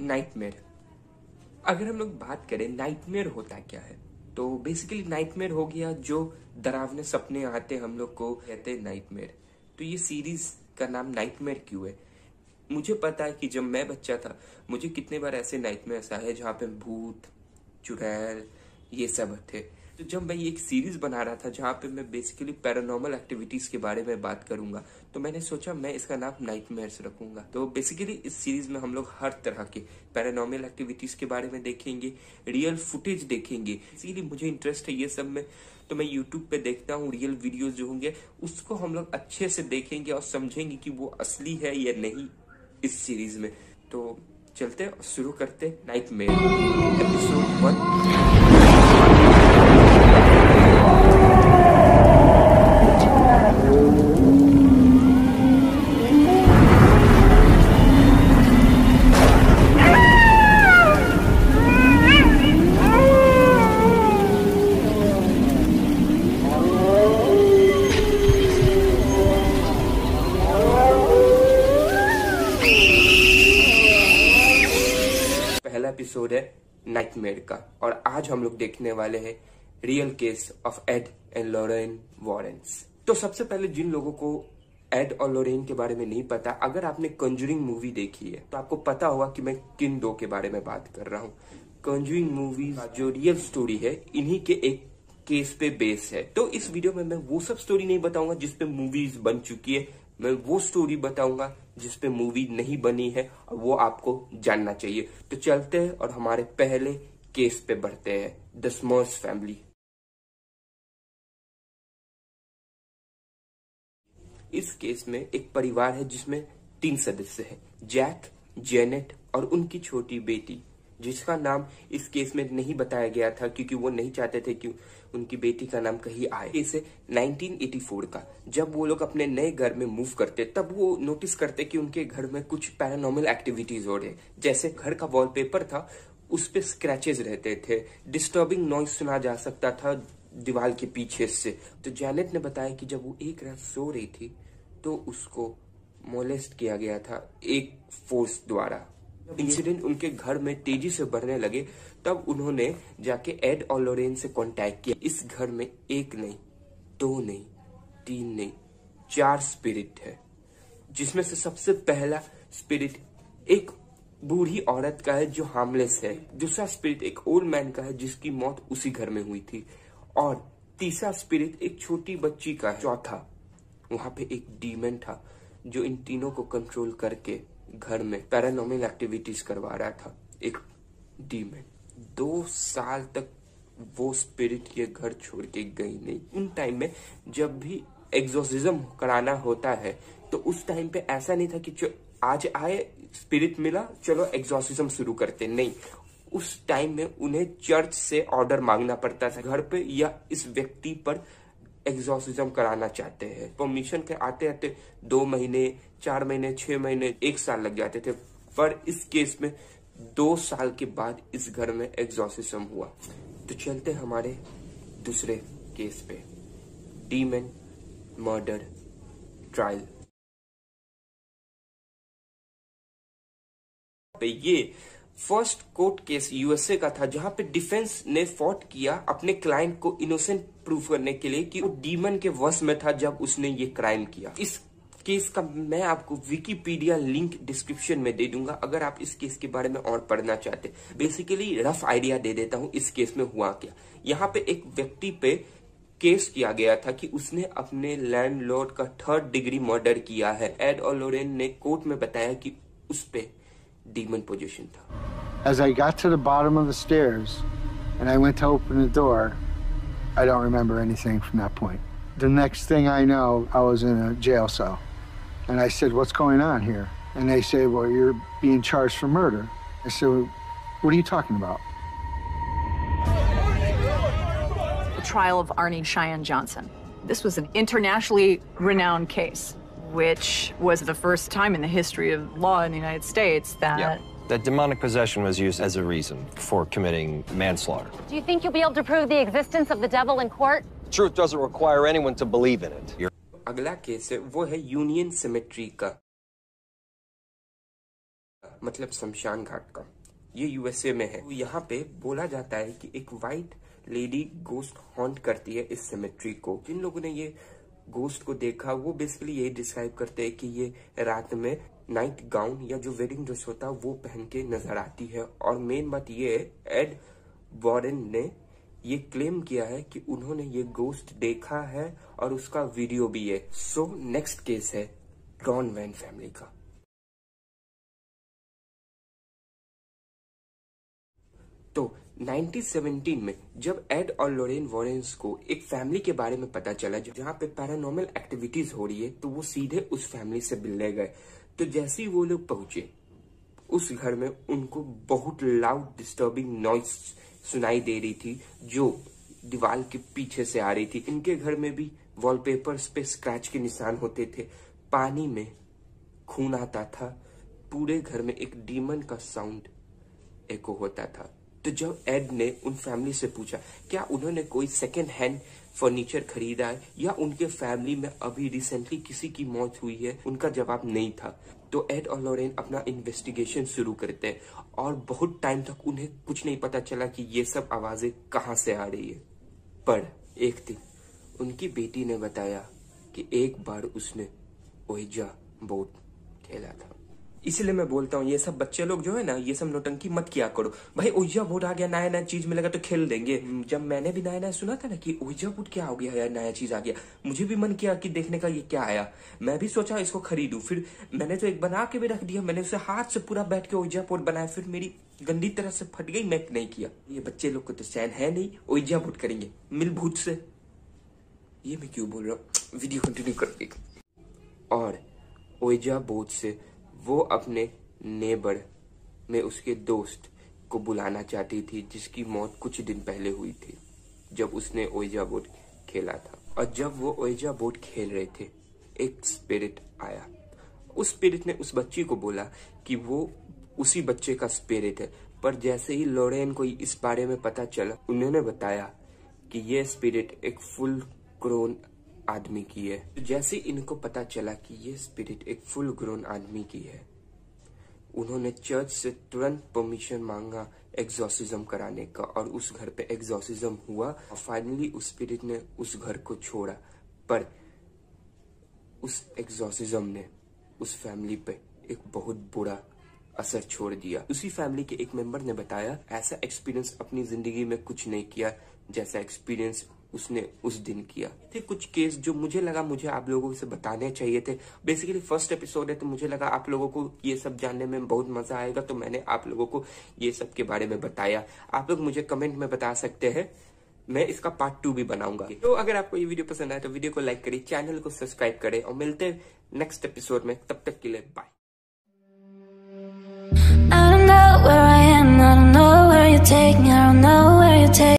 Nightmare. अगर हम लोग बात करें नाइटमेयर होता क्या है, तो बेसिकली नाइटमेयर हो गया जो डरावने सपने आते हम लोग को कहते हैं नाइटमेयर। तो ये सीरीज का नाम नाइटमेयर क्यों है? मुझे पता है कि जब मैं बच्चा था मुझे कितने बार ऐसे नाइटमेयर्स आए जहाँ पे भूत, चुड़ैल ये सब थे। तो जब मैं ये एक सीरीज बना रहा था जहाँ पे मैं बेसिकली पैरानॉर्मल एक्टिविटीज के बारे में बात करूंगा, तो मैंने सोचा मैं इसका नाम नाइटमेयर्स रखूंगा। तो बेसिकली इस सीरीज में हम लोग हर तरह के पैरानॉर्मल एक्टिविटीज के बारे में देखेंगे, रियल फुटेज देखेंगे। इसीलिए मुझे इंटरेस्ट है ये सब में, तो मैं यूट्यूब पे देखता हूँ रियल वीडियोज जो होंगे उसको हम लोग अच्छे से देखेंगे और समझेंगे कि वो असली है या नहीं इस सीरीज में। तो चलते और शुरू करते नाइटमेयर एपिसोड 1। पहला एपिसोड है नाइटमेयर का और आज हम लोग देखने वाले हैं real case of Ed and Lorraine Warrens. तो सबसे पहले जिन लोगों को एड और लॉरेन के बारे में नहीं पता, अगर आपने कंजूरिंग मूवी देखी है तो आपको पता होगा कि मैं किन दो के बारे में बात कर रहा हूँ। कंजूरिंग मूवी जो रियल स्टोरी है इन्हीं के एक केस पे बेस है। तो इस वीडियो में मैं वो सब स्टोरी नहीं बताऊंगा जिसपे मूवीज बन चुकी है, मैं वो स्टोरी बताऊंगा जिसपे मूवी नहीं बनी है और वो आपको जानना चाहिए। तो चलते हैं और हमारे पहले केस पे बढ़ते हैं, द स्मर्स फैमिली। इस केस में एक परिवार है जिसमें 3 सदस्य हैं, जैक, जेनेट और उनकी छोटी बेटी, जिसका नाम इस केस में नहीं बताया गया था क्योंकि वो नहीं चाहते थे कि उनकी बेटी का नाम कहीं आए। इसे 1984 का, जब वो लोग अपने नए घर में मूव करते तब वो नोटिस करते कि उनके घर में कुछ पैरानॉर्मल एक्टिविटीज हो रहे। जैसे घर का वॉलपेपर था उस पे स्क्रैचेस रहते थे, डिस्टर्बिंग नॉइज सुना जा सकता था दीवार के पीछे से। तो जैनेट ने बताया कि जब वो एक रात सो रही थी तो उसको मोलेस्ट किया गया था एक फोर्स द्वारा। इंसिडेंट उनके घर में तेजी से बढ़ने लगे तब उन्होंने जाके एड और लॉरेन से कांटेक्ट किया। इस घर में 1 नहीं, 2 नहीं, 3 नहीं, 4 स्पिरिट है, जिसमें से सबसे पहला स्पिरिट एक बूढ़ी औरत का है जो हार्मलेस है, दूसरा स्पिरिट एक ओल्ड मैन का है जिसकी मौत उसी घर में हुई थी, और तीसरा स्पिरिट एक छोटी बच्ची का है। चौथा वहां पे एक डीमन था जो इन तीनों को कंट्रोल करके घर में पैरानॉर्मल एक्टिविटीज करवा रहा था। एक डीमन 2 साल तक वो स्पिरिट ये घर छोड़ के गई नहीं। उन टाइम में जब भी एग्जॉर्सिज्म कराना होता है तो उस टाइम पे ऐसा नहीं था कि आज आए स्पिरिट मिला चलो एग्जॉर्सिज्म शुरू करते, नहीं। उस टाइम में उन्हें चर्च से ऑर्डर मांगना पड़ता था घर पे या इस व्यक्ति पर एग्जॉर्सिज्म कराना चाहते हैं। परमिशन के आते आते 2 महीने, 4 महीने, 6 महीने, 1 साल लग जाते थे, पर इस केस में 2 साल के बाद इस घर में एग्जॉर्सिज्म हुआ। तो चलते हमारे दूसरे केस पे, डीमन मर्डर ट्रायल पे। ये फर्स्ट कोर्ट केस यूएसए का था जहां पे डिफेंस ने फॉट किया अपने क्लाइंट को इनोसेंट प्रूव करने के लिए कि वो डीमन के वश में था जब उसने ये क्राइम किया। इस केस का मैं आपको विकिपीडिया लिंक डिस्क्रिप्शन में दे दूंगा अगर आप इस केस के बारे में और पढ़ना चाहते। बेसिकली रफ आइडिया दे देता हूं इस केस में हुआ क्या। यहाँ पे एक व्यक्ति पे केस किया गया था कि उसने अपने लैंडलॉर्ड का 3rd डिग्री मर्डर किया है। एड और लॉरेन ने कोर्ट में बताया कि उस पे डीमन पोजीशन था। As I got to the bottom of the stairs and I went to open the door, I don't remember anything from that point. The next thing I know, I was in a jail cell. And I said, "What's going on here?" And they say, "Well, you're being charged for murder." I said, well, "What are you talking about?" The trial of Arnie Cheyenne Johnson. This was an internationally renowned case, which was the first time in the history of law in the United States that demonic possession was used as a reason for committing manslaughter. Do you think you'll be able to prove the existence of the devil in court? Truth doesn't require anyone to believe in it. अगला case है वो है union symmetry का, मतलब शमशान घाट का। ये USA में है। यहाँ पे बोला जाता है कि एक वाइट लेडी गोस्ट हॉन्ट करती है इस सेमेट्री को। जिन लोगों ने ये गोस्ट को देखा वो बेसिकली यही डिस्क्राइब करते हैं कि ये रात में नाइट गाउन या जो वेडिंग ड्रेस होता है वो पहन के नजर आती है। और मेन बात ये है, एड वॉरेन ने ये क्लेम किया है कि उन्होंने ये गोस्ट देखा है और उसका वीडियो भी है। सो नेक्स्ट केस है रॉन वैन फैमिली का। तो 1917 में जब एड और लॉरेन वॉरेन्स को एक फैमिली के बारे में पता चला जहाँ पे पैरानॉर्मल एक्टिविटीज हो रही है, तो वो सीधे उस फैमिली से मिलने गए। तो जैसे ही वो लोग पहुंचे उस घर में, उनको बहुत लाउड डिस्टर्बिंग नॉइज सुनाई दे रही थी जो दीवार के पीछे से आ रही थी। इनके घर में भी वॉलपेपर्स पे स्क्रैच के निशान होते थे, पानी में खून आता था, पूरे घर में एक डीमन का साउंड एको होता था। तो जब एड ने उन फैमिली से पूछा क्या उन्होंने कोई सेकेंड हैंड फर्नीचर खरीदा है या उनके फैमिली में अभी रिसेंटली किसी की मौत हुई है, उनका जवाब नहीं था। तो एड और लॉरेन अपना इन्वेस्टिगेशन शुरू करते हैं और बहुत टाइम तक उन्हें कुछ नहीं पता चला कि ये सब आवाजें कहाँ से आ रही है। पर एक दिन उनकी बेटी ने बताया कि एक बार उसने ओइजा बोर्ड खेला था। इसलिए मैं बोलता हूँ ये सब बच्चे लोग जो है ना, ये सब नौटंकी मत किया करो भाई। ओइजा बोर्ड आ गया, नया नया चीज मिलेगा तो खेल देंगे। जब मैंने भी नया नया सुना था ना कि ओइजा बोर्ड क्या हो गया यार, नया चीज आ गया, मुझे भी मन किया कि देखने का ये क्या आया। मैं भी सोचा इसको खरीदूं, फिर मैंने तो एक बना के भी रख दिया। मैंने उसे हाथ से पूरा बैठ के ओइजा बोर्ड बनाया, फिर मेरी गंदी तरह से फट गई, मैं नहीं किया। ये बच्चे लोग को तो चैन है नहीं, ओइजा बोर्ड करेंगे मिल भूत से। ये मैं क्यों बोल रहा हूँ, वीडियो कंटिन्यू करके। और ओइजा बोर्ड से वो अपने नेबर में उसके दोस्त को बुलाना चाहती थी जिसकी मौत कुछ दिन पहले हुई थी जब उसने ओइजा बोर्ड खेला था। और जब वो ओइजा बोर्ड खेल रहे थे, एक स्पिरिट आया। उस स्पिरिट ने उस बच्ची को बोला कि वो उसी बच्चे का स्पिरिट है। पर जैसे ही लॉरेन को इस बारे में पता चला, उन्होंने बताया कि ये स्पिरिट एक फुल ग्रोन आदमी की है। तो जैसे इनको पता चला कि ये स्पिरिट एक फुल ग्रोन आदमी की है, उन्होंने चर्च से तुरंत परमिशन मांगा एग्जॉर्सिज्म कराने का। और उस घर पे एग्जॉर्सिज्म हुआ और फाइनली उस स्पिरिट ने उस घर को छोड़ा। पर उस एग्जॉर्सिज्म ने उस फैमिली पे एक बहुत बुरा असर छोड़ दिया। उसी फैमिली के एक मेंबर ने बताया ऐसा एक्सपीरियंस अपनी जिंदगी में कुछ नहीं किया जैसा एक्सपीरियंस उसने उस दिन किया। थे कुछ केस जो मुझे लगा मुझे आप लोगों से बताने चाहिए थे। बेसिकली फर्स्ट एपिसोड है तो मुझे लगा आप लोगों को ये सब जानने में बहुत मजा आएगा, तो मैंने आप लोगों को ये सब के बारे में बताया। आप लोग मुझे कमेंट में बता सकते हैं, मैं इसका पार्ट 2 भी बनाऊंगा। तो अगर आपको ये वीडियो पसंद आए तो वीडियो को लाइक करिए, चैनल को सब्सक्राइब करें और मिलते हैं नेक्स्ट एपिसोड में। तब तक के लिए bye. I don't know where I am, I don't know where you take me, I don't know where you take